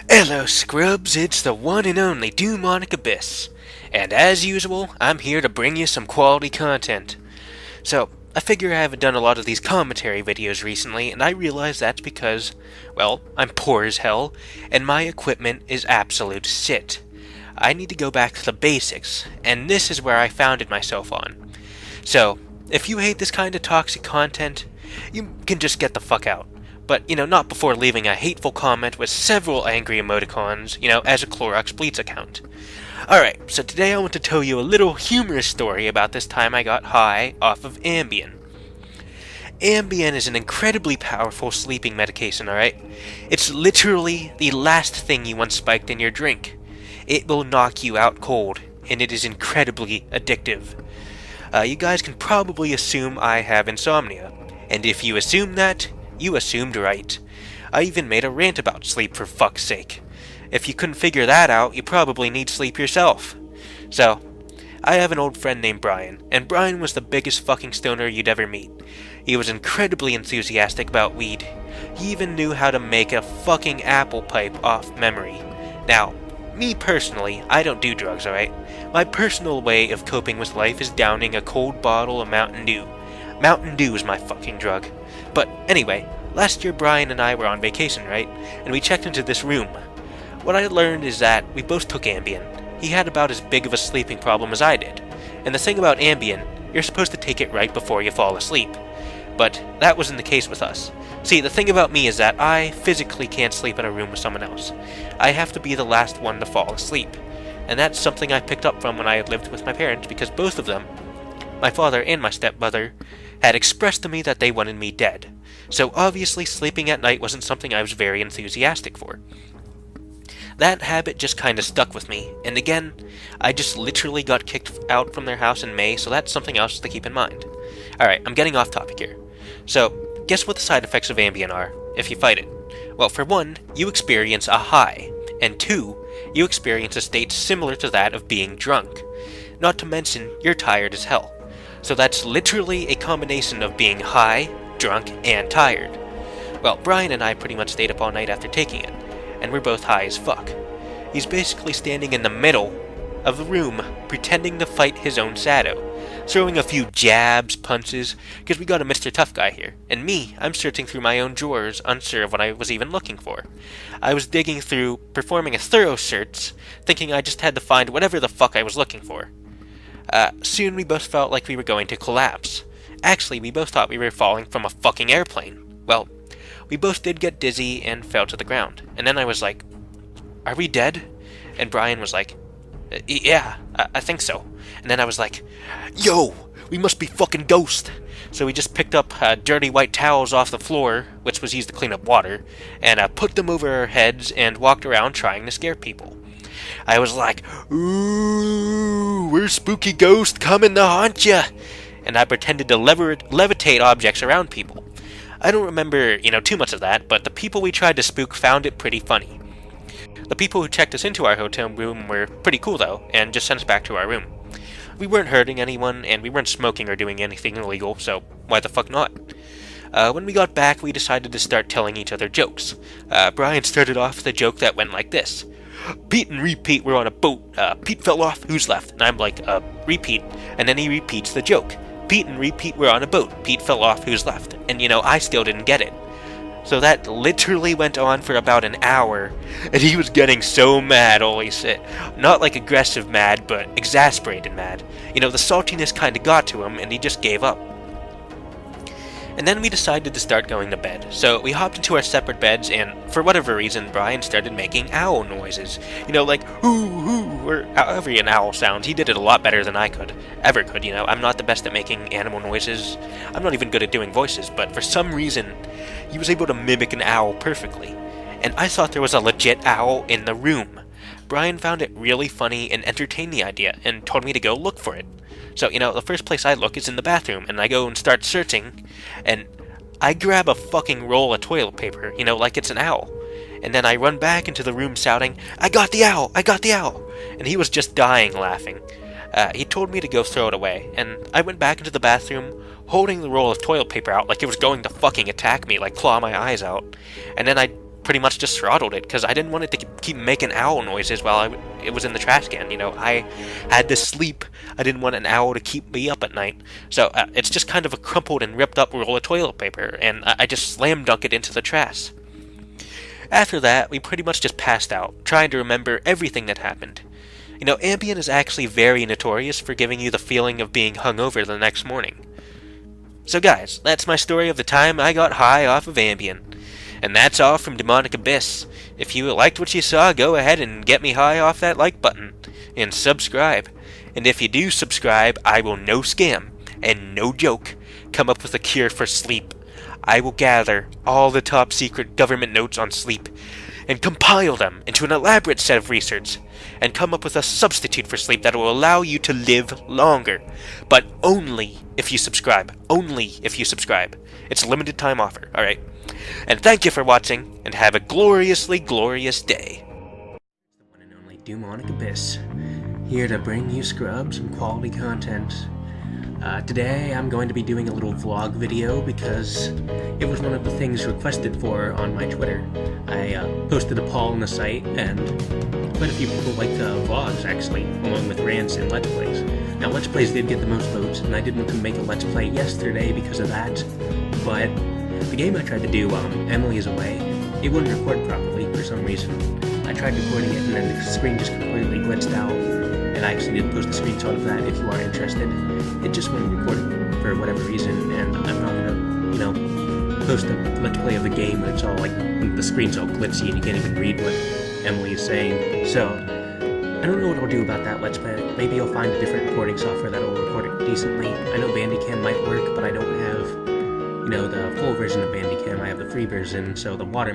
Hello, Scrubs, it's the one and only Dewmonic Abyss. And as usual, I'm here to bring you some quality content. So, I figure I haven't done a lot of these commentary videos recently, and I realize that's because, well, I'm poor as hell, and my equipment is absolute shit. I need to go back to the basics, and this is where I founded myself on. So, if you hate this kind of toxic content, you can just get the fuck out. But, not before leaving a hateful comment with several angry emoticons, as a Clorox Bleach account. Alright, so today I want to tell you a little humorous story about this time I got high off of Ambien. Ambien is an incredibly powerful sleeping medication, alright? It's literally the last thing you want spiked in your drink. It will knock you out cold, and it is incredibly addictive. You guys can probably assume I have insomnia, and if you assume that, you assumed right. I even made a rant about sleep, for fuck's sake. If you couldn't figure that out, you probably need sleep yourself. So, I have an old friend named Brian, and Brian was the biggest fucking stoner you'd ever meet. He was incredibly enthusiastic about weed. He even knew how to make a fucking apple pipe off memory. Now, me personally, I don't do drugs, alright? My personal way of coping with life is downing a cold bottle of Mountain Dew. Mountain Dew is my fucking drug. But anyway, last year Brian and I were on vacation, right? And we checked into this room. What I learned is that we both took Ambien. He had about as big of a sleeping problem as I did. And the thing about Ambien, you're supposed to take it right before you fall asleep. But that wasn't the case with us. See, the thing about me is that I physically can't sleep in a room with someone else. I have to be the last one to fall asleep. And that's something I picked up from when I lived with my parents, because both of them, my father and my stepmother, had expressed to me that they wanted me dead. So obviously sleeping at night wasn't something I was very enthusiastic for. That habit just kinda stuck with me, and again, I just literally got kicked out from their house in May, so that's something else to keep in mind. Alright, I'm getting off topic here. So, guess what the side effects of Ambien are, if you fight it? Well, for one, you experience a high, and two, you experience a state similar to that of being drunk. Not to mention, you're tired as hell. So that's literally a combination of being high, drunk, and tired. Well, Brian and I pretty much stayed up all night after taking it, and we're both high as fuck. He's basically standing in the middle of the room, pretending to fight his own shadow, throwing a few jabs, punches, because we got a Mr. Tough Guy here, and me, I'm searching through my own drawers, unsure of what I was even looking for. I was digging through, performing a thorough search, thinking I just had to find whatever the fuck I was looking for. Soon we both felt like we were going to collapse. Actually, we both thought we were falling from a fucking airplane. Well, we both did get dizzy and fell to the ground. And then I was like, "Are we dead?" And Brian was like, "Yeah, I think so." And then I was like, "Yo, we must be fucking ghosts." So we just picked up dirty white towels off the floor, which was used to clean up water, and put them over our heads and walked around trying to scare people. I was like, "Ooh, we're spooky ghosts coming to haunt ya!" And I pretended to levitate objects around people. I don't remember, too much of that, but the people we tried to spook found it pretty funny. The people who checked us into our hotel room were pretty cool though, and just sent us back to our room. We weren't hurting anyone, and we weren't smoking or doing anything illegal, so why the fuck not? When we got back, we decided to start telling each other jokes. Brian started off with a joke that went like this. "Pete and Repeat were on a boat. Pete fell off. Who's left?" And I'm like, Repeat. And then he repeats the joke. "Pete and Repeat were on a boat. Pete fell off. Who's left?" And I still didn't get it. So that literally went on for about an hour, and he was getting so mad, holy shit. Not like aggressive mad, but exasperated mad. The saltiness kinda got to him, and he just gave up. And then we decided to start going to bed. So we hopped into our separate beds, and for whatever reason, Brian started making owl noises. Like, hoo, hoo, or however an owl sounds. He did it a lot better than I ever could. I'm not the best at making animal noises. I'm not even good at doing voices, but for some reason, he was able to mimic an owl perfectly. And I thought there was a legit owl in the room. Brian found it really funny and entertained the idea, and told me to go look for it. So, the first place I look is in the bathroom, and I go and start searching, and I grab a fucking roll of toilet paper, like it's an owl. And then I run back into the room shouting, "I got the owl! I got the owl!" And he was just dying laughing. He told me to go throw it away, and I went back into the bathroom, holding the roll of toilet paper out like it was going to fucking attack me, like claw my eyes out. And then I pretty much just throttled it because I didn't want it to keep making owl noises while it was in the trash can. You know, I had to sleep. I didn't want an owl to keep me up at night. So it's just kind of a crumpled and ripped up roll of toilet paper, and I just slam dunk it into the trash. After that, we pretty much just passed out, trying to remember everything that happened. You know, Ambien is actually very notorious for giving you the feeling of being hungover the next morning. So guys, that's my story of the time I got high off of Ambien. And that's all from Dewmonic Abyss. If you liked what you saw, go ahead and get me high off that like button. And subscribe. And if you do subscribe, I will no scam, and no joke, come up with a cure for sleep. I will gather all the top secret government notes on sleep, and compile them into an elaborate set of research, and come up with a substitute for sleep that will allow you to live longer. But only if you subscribe. Only if you subscribe. It's a limited time offer, alright? And thank you for watching, and have a gloriously glorious day. The one and only Dewmonic Abyss, here to bring you scrubs some quality content. Today I'm going to be doing a little vlog video because it was one of the things requested for on my Twitter. I posted a poll on the site, and quite a few people liked vlogs actually, along with rants and Let's Plays. Now Let's Plays did get the most votes, and I didn't make a Let's Play yesterday because of that, but the game I tried to do, Emily is Away, it wouldn't record properly for some reason. I tried recording it and then the screen just completely glitched out. And I actually did post a screenshot of that if you are interested. It just wouldn't record for whatever reason, and I'm not gonna, you know, post a Let's Play of the game when it's all like, the screen's all glitchy and you can't even read what Emily is saying. So, I don't know what I'll do about that Let's Play. Maybe I'll find a different recording software that'll record it decently. I know Bandicam might work, but I don't have, you know, the full version of Bandicam. I have the free version, so the water